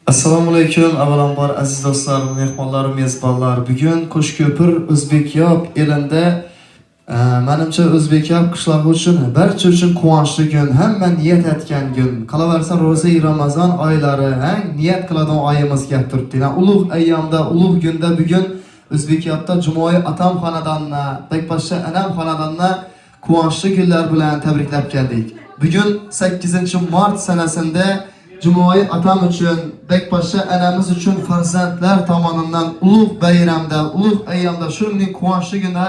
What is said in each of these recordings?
Assalomu alaykum. Avvalambor aziz do'stlarim, mehmonlarim, mezbonlar. Bugun Qo'shko'pir O'zbekyob elida menimcha O'zbekyob qishlog'i uchun barcha uchun quvonchli kun, hamma niyat etgan kun. Qolaversa ro'za Ramazon oylari, niyat qiladigan oyimiz kelib turibdi. Ulug' ayyomda, ulug' kunda bugun O'zbekyobda Jumoy atam xonadonini, Bekposhsha anam xonadonini quvonchli kunlar bilan tabriklab keldik. Bugun 8-mart sanasida Jumoy atam uchun, Bekposhsha anamiz uchun farzandlar tomonidan ulug' bayramda, ulug' ayyomda shunday quvonchli kunda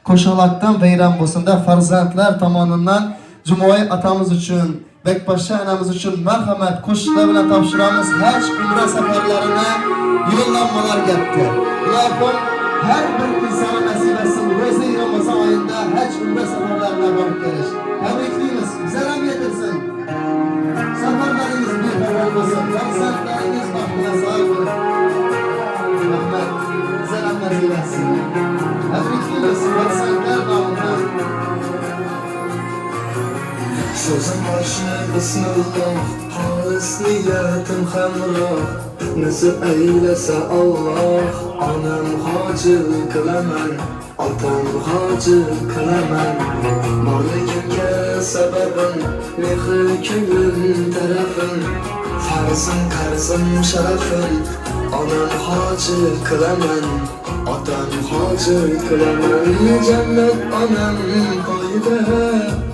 qo'shoqlardan bayram bo'lsanda farzandlar tomonidan Jumoy atamiz uchun, Bekposhsha anamiz uchun marhamat qo'shiqlar bilan topshiramiz. Haj umra safarlarini yo'llanmalar gapdi. Ilohim har bir inson nasib etsin ro'za Ramazon oyida haj umra safarlarına borib kelish. Tabriklaymiz. Bizlarga yetirsin. Safarlarınız bir hayırlı olsun. Farzandlarınız bahtına sahip olun. Rahmet. Bizlerle nasip etsin. Tabriklaymiz. Farzandlar namından. Sözüm başı bismillah, halis niyetim hamroh. Nasip eylese Allah, anam hacı kılaman, atam hacı kılaman. Borligimga sababim, mehri ko'nglim tarafim, farzim qarzim sharafim, anam hacı kılaman, atam hacı kılaman. Cennet anam payida,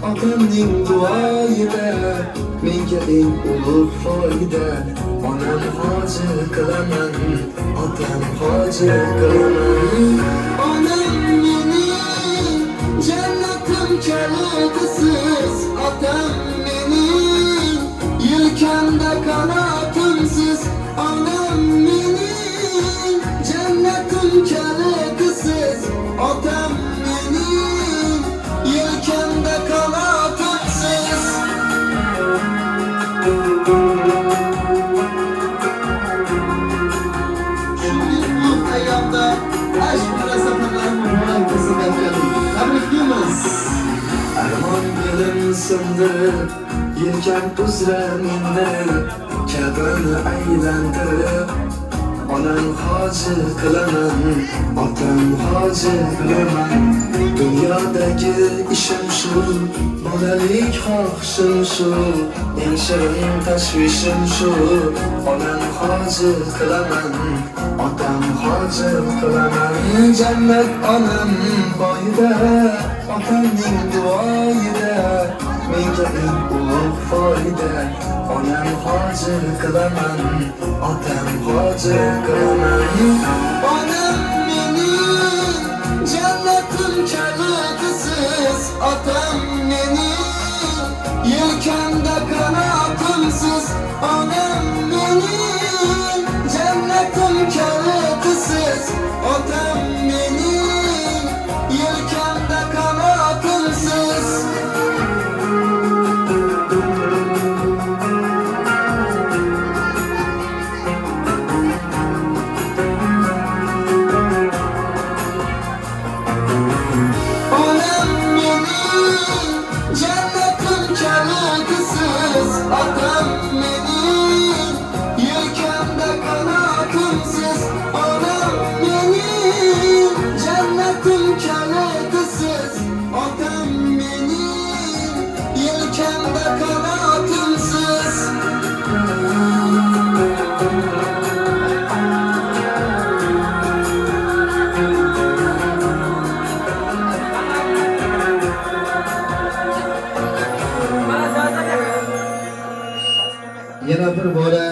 atamning duoyida, menga eng ulug' foyda. Onam hacı kılaman, atam hacı kılaman. Onam mening jannatim kalidisiz, atam mening yelkamda qanotimsiz. Onam mening jannatim kalidisiz, atam mening yelkamda qanotimsiz. Armon belim sindirib, yelkam uzra mindirib, Ka'bani aylantirib, onam hoji qilaman, otam hoji qilaman. Dunyodagi ishim shu, bolalik xohishim shu, eng shirin tashvishim shu. Onam hoji qilaman, otam hoji qilaman. Jannat onam boyida, otamning duoyida, menga eng ulug' foyda. Onam hoji qilaman, otam hoji qilaman. Onam mening jannatim kalidisiz, otam mening yelkamda qanotimsiz. Onam mening jannatim kalidisiz, otam mening yelkamda qanotimsiz. Onam mening jannatim kalidisiz, otam mening yelkamda qanotimsiz. Onam mening jannatim kalidisiz, otam mening yelkamda qanotimsiz. Yana bir bora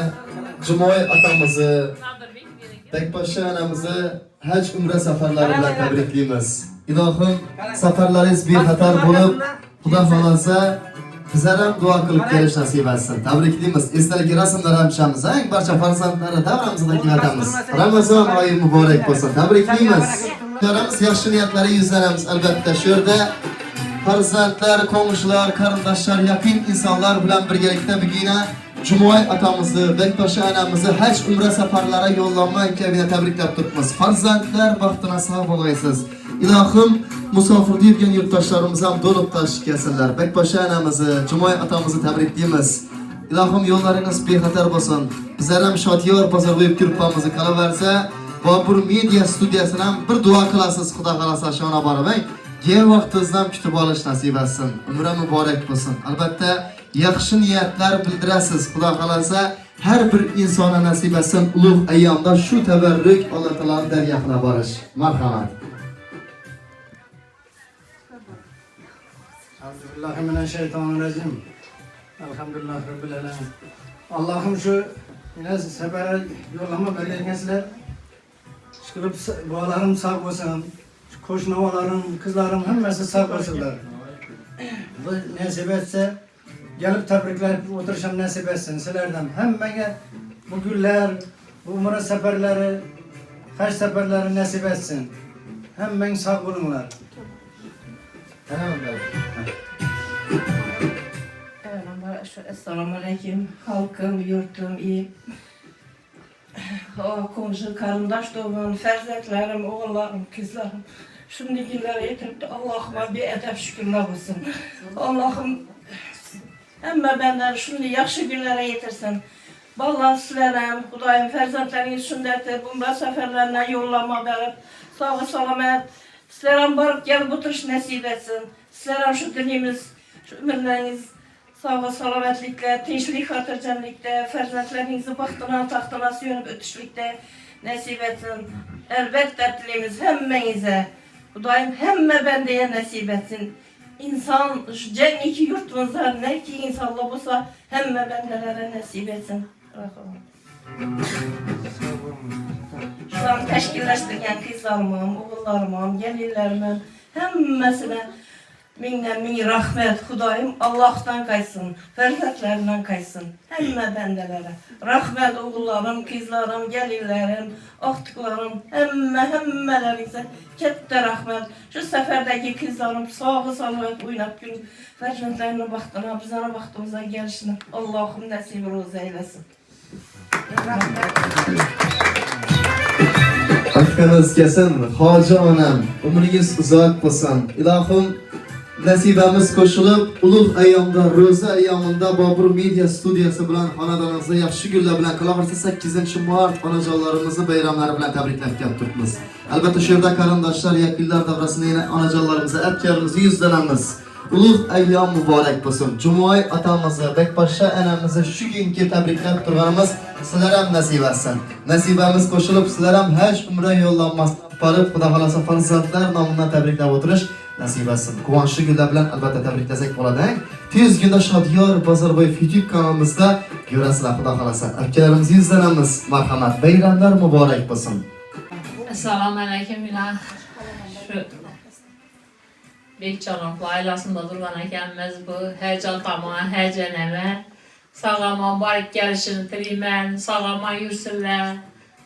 Jumoy atamizni, Bekposhsha anamizni haj umra safarlari bilan tabriklaymiz. Ilohim safarlaringiz bexatar bo'lib, Xudo xolasa bizlar ham duo qilib kelish nasib etsin. Tabriklaymiz. Esdalik rasmlar ham tushamiz. Barcha farzandlarni davramizda kiritamiz. Ramazon oyi muborak bo'lsin. Tabriklaymiz. Qaramiz yaxshi niyatlari yuzlanamiz albatta. Shu yerda farzandlar, qo'shnilar, qarindoshlar, yaqin insonlar bilan birgalikda bugina Jumoy atamizni, Bekposhsha anamizni haj umra safarlari yo'llanma imkoniyatini tabriklab turibmiz. Farzandlar baxtına sog' bo'laysiz. Ilohim musofirda yurgan yurtdoshlarimiz ham to'liq tashib kelsinlar. Bekposhsha anamizni, Jumoy atamizni tabriklaymiz. İlahım yollarınız bexatar olsun. Bizler hem şadiyor pazar koyup kirpamızı kalaverse Babur Media Studiyasından bir dua kılasız Xudo kalasa şuna barabay. Yer vaqtinizdan kutib olish nasib etsin. Umri muborak bo'lsin. Albatta yaxshi niyatlar bildirasiz. Xudo kalasa her bir insona nasib etsin. Ulug' ayyomda shu tabarruk Alloh taoloning dargohiga borish. Marhamat. Euzubillahimineşşeytanirracim. Elhamdülillah Rabbil alemin. Allah'ım şu yine sefere yollama belirgensiler. Şükürüp bağlarım sağ olsun. Koşnavalarım, kızlarım hemmesi sağ olsunlar. Bu nasip etse gelip tebrikler oturuşam nasip etsin. Sizlerden hem bana bu güller, bu umre seferleri, haç seferleri nasip etsin. Hem ben sağ olunlar. Esselamu Aleyküm, halkım, yurtum, iyi. Komşu, karındaş doğum, ferzeklerim, oğullarım, kızlarım. Şimdi günlere getirip de Allah'ıma bir edep şükürler olsun. Allah'ım emme benden şimdi yaxşı günlere getirsin. Vallahi sizlerem, Kudayım ferzentleriniz şundettir, bumra seferlerine yollama verip, sağ ve salamet. Sizlerem barıp gelip oturuş nasip etsin. Sizlerem şu dilimiz, şu ömürleriniz, sağ ve salametlikle, tinçlik, hatırcanlıkla, ferzentlerinizi bahtına, tahtına suyunup ötüşlükte nasip etsin. Elbette dilimiz hemmenize, Kudayım hemme bendeye nasip etsin. İnsan, şu cenniki yurtumuzda ne ki insanla olsa hemme bendelere nasip etsin. Şu an teşkilleştirgen kızlarımın, oğullarımın, gelinlerimin hemmesine min rahmet Kudayım Allah'tan kaysın, ferzetlerinden kaysın, hemme bendelere. Rahmet oğullarım, kızlarım, gelinlerim, ahtıklarım, hemmelerinize kette rahmet. Şu seferdeki kızlarım sağ salamet oynap gün ferzetlerine baktığına, bizlere baktığımıza gelişine Allah'ım nasip roz eylesin. Hakkınız kesin, Hacı Anam, umringiz uzak olsun. İlahım nasibamiz koşulup, ulug' ayyomda, ro'za ayyomida Babur Media Studiyasi bilan xonadoningizda yaxshi kunlar bilan qilaversa 8 mart onajonlarimizni bayramlari bilan tabriklab kelibmiz. Albatta shu yerda qarindoshlar yakınlar davrasida yana onajonlarimizga aytganimizni yuzlanamiz. Ulug' ayyom muborak bo'lsin. Jumoy otamizni, Bekposhsha onamizni shu kunga tabriklab turganimiz sizlar ham nasib etsin. Nasibamiz qo'shilib sizlar ham haj umra yo'llanmasdan borib, Xudo xolasa farzandlar nomidan tabriklab o'tirish nasib etsin. Quvonchli kunlar bilan albatta tabriklasak bo'ladi. Tez kunda Shodiyor Bozorboyev YouTube kanalimizda ko'rasizlar, Xudo xolasa. Akalarimizni yuzlanamiz. Marhamat, bayramlar muborak bo'lsin. Assalomu alaykum. Şu Bekçalanıqlı ailasında durgan ekanmiz. Bu heyecan tamam, heyecaneme. Sağaman barık gelişini tileymen, sağaman yürsinler.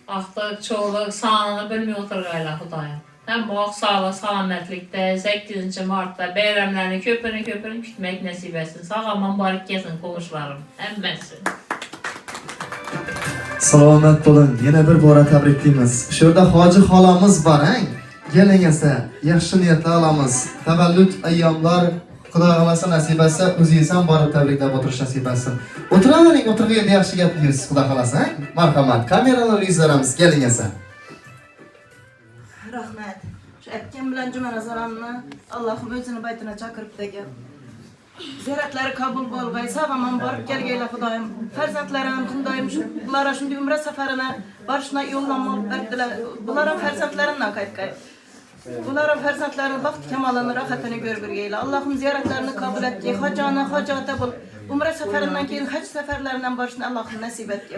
Artık çoğuluk sağlığını bilmiyor oturgayla Xudayım. Hem bu sağlık, salametlikte 8 Mart'ta bayramlarını köpünü kütmek nasip etsin. Sağaman barık gelsin komşularım. Hemmesi. Salomat bo'lin. Yana bir bora tabriklaymiz. Shu yerda hoji xolamiz bor, keling esa yaxshi niyatlar olamiz. Tavallud ayyomlar Xudo xolasa nasib etsa o'zingiz ham borib tabriklab o'tirish nasib etsin. O'tiravering, o'tirganda yaxshi gap deysiz Xudo xolasa. Marhamat, kameralar yuzlarimiz keling esa. Rahmet. Şu etken bilen cüme nazaranını Allah'ım özünü baytına çakırıp da gel. Ziyaretleri kabul bolgay, sağaman barıp gelgeyle Xudayım. Ferzentlerim, Xudayım, bunlara şimdi ümre seferine barışına yollanmalı verdiler. Bunların ferzentlerine kayıtkay. Bunların ferzentlerinin baxt kemalını, rahatını görgürgeyle. Allah'ım ziyaretlerini kabul et ki, hacata bul. Umre seferinden keyin hac seferlerinden barışını Allah'ım nasip et ki.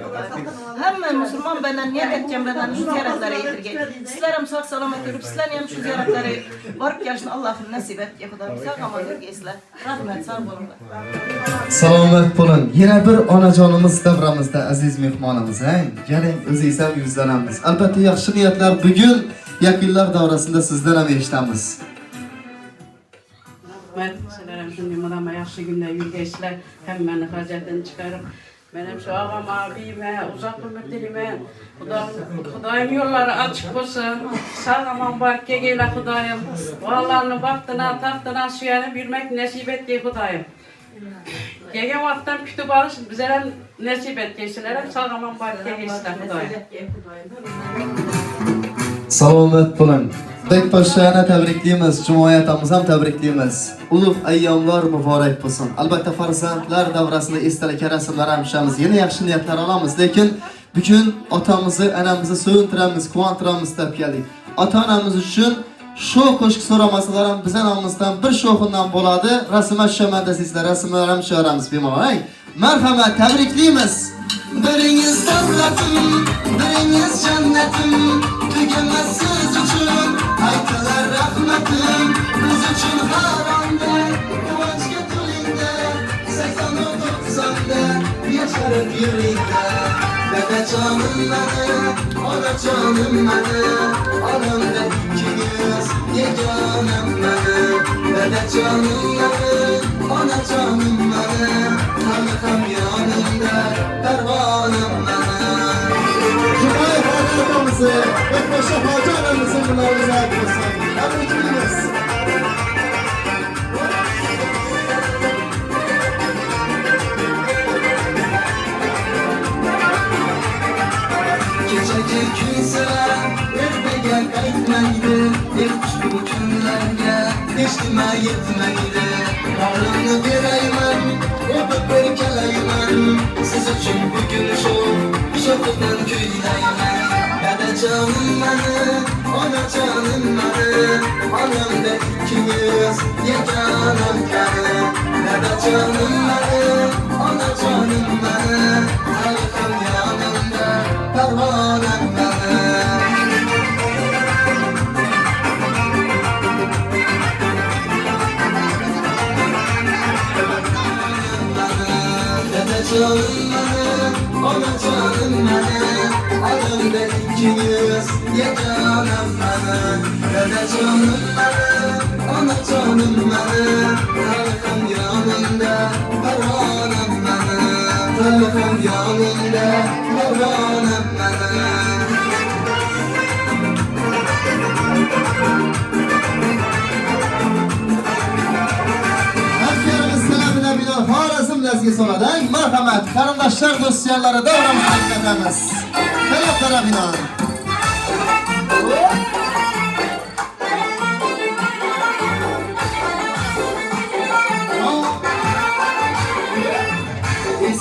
Hemen Müslüman benden, niyet etken benden şu ziyaretlere getirgey. Sizlerim sağ salamet görüp, sizlerim şu ziyaretlere varıp gelişini Allah'ım nasip et ki. Sağ ama görgeysizler. Rahmet, sağ olun. Salomat bo'lin. Yana bir onajonimiz davramizda aziz mehmonimiz, Keling o'zingiz ham yuzlanamiz. Albatta yaxshi niyatlar bugun yakınlar davrasında sizden ham eshitamiz. Ben sizlerim şimdi madama yaxşı günler yürgeçler hemen hacetini çıkarıp benim şu ağam abime uzak ömür dilime Xudayım yolları açık olsun sağaman barke geyle Xudayım Vallahi baktına tahtına suyanı bilmek nasip etti Xudayım Gelgen vakitten kütüp alış bize hem nasip etgeysiler hem sağlaman barık gelgeysiler Hudayım. Salomat bo'lin. Bek Pashani tabriklaymiz, jinoyatimiz ham tabriklaymiz. Ulug' ayyomlar muborak bo'lsin. Albatta farzandlar davrasida esdalik rasmlar ham tushamiz. Yana yaxshi niyatlar olamiz, lekin bugun otamizni, anamizni so'yintiramiz, quvontiramiz deb keldik. Ota-onamiz uchun shu qo'shiq so'ramasalar ham bizning nomimizdan bir sho'xundan bo'ladi. Rasmga tushaman desizlar, rasmlar ham tushiramiz bemalol. Marhamat, tabriklaymiz. Biringiz davlatim, biringiz jannatim, tugamas siz uchun aytilar rahmatim. Biz uchun har onda quvonchga to'lingda, 80-90da yasharib yuringda. Dadajonim mani, onajonim mani, onamda ikkingiz yegonim mani. Dadajonim mani, onajonim mani, hali ham yonimda pervonim mani. Jinoyat farzandimizni, Bek Pasha hojilarimizni bilan uzoq bo'lsin. Tabriklaymiz. Kechagi kunsalar ertaga qaytmaydi, ushbu kunlarga hech nima yetmaydi. Borimni berayman, o'pib berkalayman, siz uchun bugun sho'xidan kuylayman. Dadajonim mani, onajonim mani, onamda ikkingiz yegonim qani. Dadajonim mani, onajonim mani, hali ham yonimda pervonim mani. Dadajonim mani, onajonim mani, onamda ikkingiz yegonim mani. Dadajonim mani, onajonim mani, hali ham yonimda pervonim mani. Hali ham yonimda pervonim mani. Hamkarimiz talabidan bino xorazm lazga soladi. Marhamat, qarindoshlar, do'stlarga davramizni aytamiz. Talab tarabidan.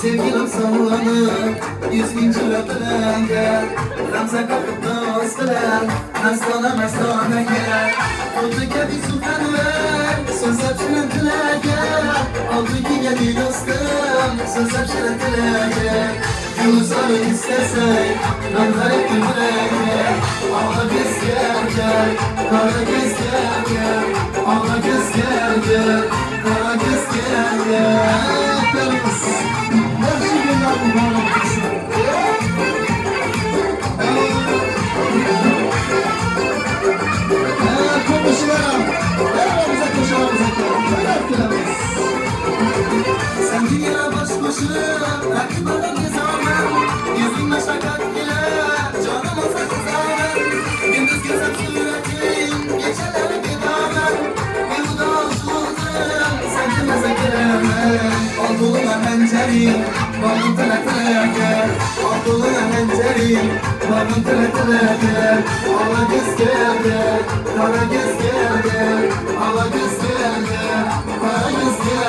Sevgilim sallanıp, 100.000 bilen gel. Ramza kapıp dostlar, mastona gel. Oldu ki bir sultan ver, söz hepsine gel. Oldu ki gel dostum, söz hepsine gel. Yunusları istesek, ramzar hep gel. Ağla biz gel, kara göz gel. Ağla göz gel, kara göz gel. Sen dünya baş başına, rakip adam gezemem. Yüzün meşakkat ile, canım olsa kızarım. Gündüz gözüm suretin, geceleri giderim. Bir bu da olsuzum, sen kimese giremem. Aldığına hencerim, bağım tele gel. Aldığına hencerim, bağım tele gel. Ağla göz gel, kara göz gel. Ağla göz gel, kara göz gel.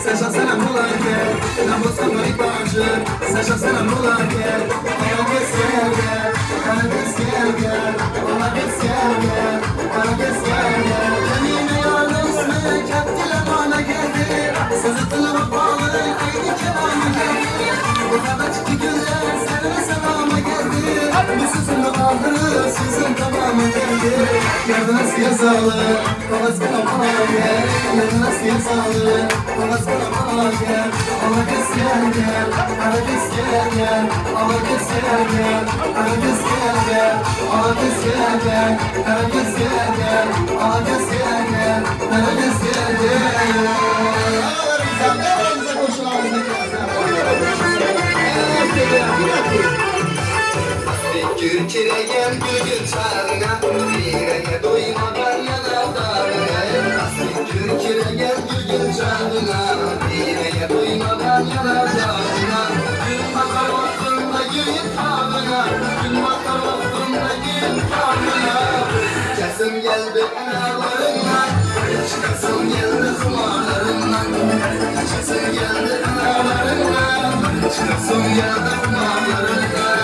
Seja sana mulake, na bolsa maripaje. Seja sana mulake, ela descerga, ela descerga, ela descerga, ela descerga. Canine yalnız mı, kaptile bana geldi. Sızıtını bağlı, aynı kemanı geldi. Bu kadar çıktı güller, sen Gözüm tamamı geldi Yardım siya sağlık Kavaz kala gel Yardım siya sağlık Kavaz kala gel Ala kız gel gel Ala kız gel gel Ala kız gel gel Ala kız gel gel Ala kız gel gel Ala kız gel gel Ala kız gel gel Ala kız gel gel Ağlarımıza koşularımıza Kürküre gel gülgül çağrına Bireye doymadan yanarlarına Kürküre gel gülgül çağrına Bireye doymadan yanarlarına Gün bakar olsun da gül tağına Gün bakar olsun da gül tağına Kesim geldi analarından Çıkasım geldi kumarlarından Kesim geldi analarından Çıkasım geldi kumarlarından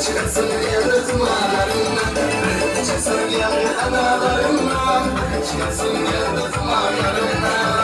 Çıkasın geldi kumarlarından Çıkasın geldi analarından Çıkasın geldi kumarlarından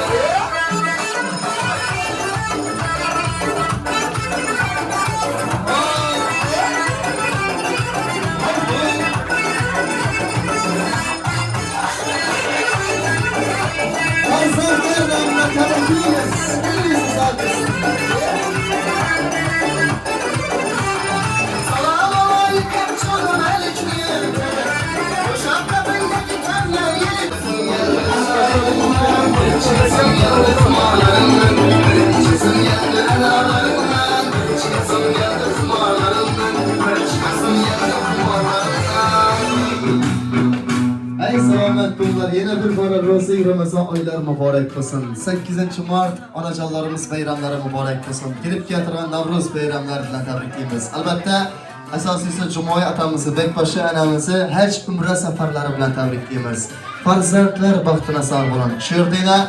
Ey selamet kullar, yine bir bora Ro'za Ramazon oylari muborak bo'lsin. 8 Mart onajonlarimiz bayramlari muborak bo'lsin. Kelib keltirgan Navro'z bayramlari bilan tabriklaymiz. Albatta, asosiysi Jumoy otamizni, Bekposhi onamizni haj umra safarlari bilan tabriklaymiz. Farzandlar baxtına sog' bo'lin. Shu yerda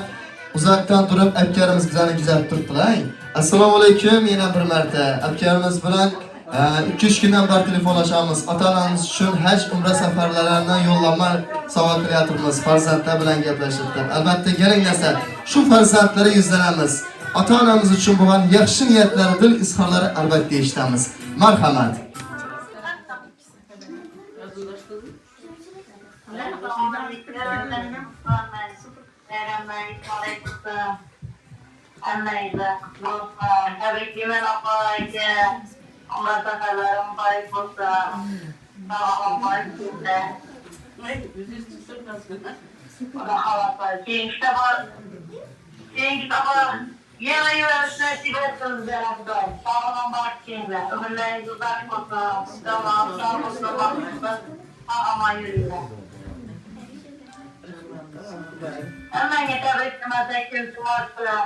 uzoqdan turib akkarimiz bizani kuzatib turibdilar. Assalomu alaykum, yana bir marta akkarimiz bilan 2-3 kundan beri telefonlashamiz. Ota-onamiz uchun haj umra safarlaridan yo'llanma sovg'a qilyapmiz. Farzandlar bilan gaplashib. Albatta kerak narsa shu farzandlarga yuzlanamiz. Ota-onamiz uchun bo'lgan yaxshi niyatlari, dil izhorlari albatta eshitamiz. Marhamat. Allah sakalarım baik olsa, sağlam baik olsa. Allah Allah. Senin kitaba yeme yöresine sibersin Zerab'da. Sağlam baik olsa. Ömürleriniz uzak olsa. Tamam, sağ olsa bakmışsın. Sağlama yürüyorlar. Hemen yeter etmezse kimse varsa.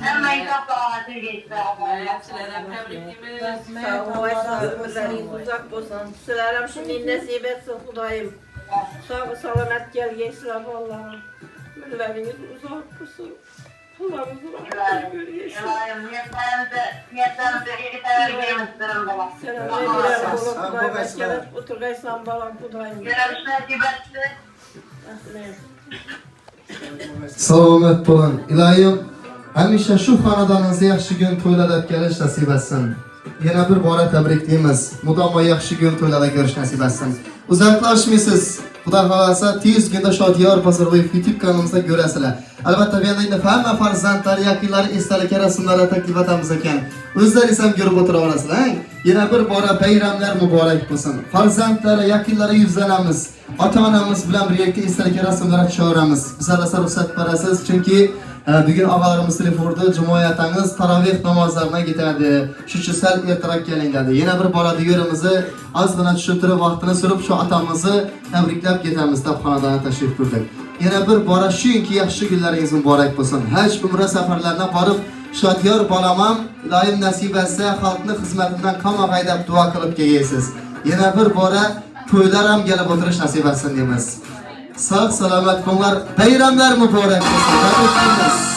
Hemen kapağına geçti. Ömürleriniz uzak olsun. Sizlerem şimdi nasip etsin Kudayım. Sağ salamet gelgeysizler vallahi. Ömürleriniz uzak olsun. Allah'ımızı rahmet görgeysizler. Niyetlerinize iyi terbiye isterim bana. Selam birer olup Kudayım. Eskelet oturgaysan balam Kudayım. Görüşmek nasip etti. Salomat bo'lin. Iloyim hamisha shu xonadoningizda yaxshi kun to'ylarda o'tkazish nasib etsin. Yana bir bora tabriklaymiz. Mudomo yaxshi kun to'ylarda ko'rish nasib etsin. Uzoqlashmaysiz. Xudo xolasa tez kunda Shodiyor Bozorboyev YouTube kanalimizda ko'rasizlar. Albatta bu yerda hamma farzandlar, yaqinlar esdalik rasmlari taklif etamiz ekan. O'zlaringiz ham ko'rib o'tira olasizlar. Yana bir bora bayramlar muborak bo'lsin. Farzandlari, yaqinlari yuzlanamiz. Ota-onamiz bilan birga esdalik rasmlar choramiz. Bizlar ruxsat berasiz, chunki bugun og'alarimiz telefonda Jumoyatangiz taroveh namozlariga ketadi. Shuning uchun sal ertaroq keling dedi. Yana bir bora yerimizni ozgina tushuntirib vaqtini surib shu otamizni tabriklab ketamiz deb xonadonga tashrif buyurdik. Yana bir bora shunki yaxshi kunlaringiz muborak bo'lsin. Haj umra safarlarına barib Şadyor balamam iloyim nasib etsa xalqni xizmatidan qama haydab duo qilib kelasiz. Yana bir bora to'ylar ham kelib o'tirish nasib etsin deymiz. Sog' salomat bo'linglar, bayramlar muborak bo'lsin. Tabriklaymiz.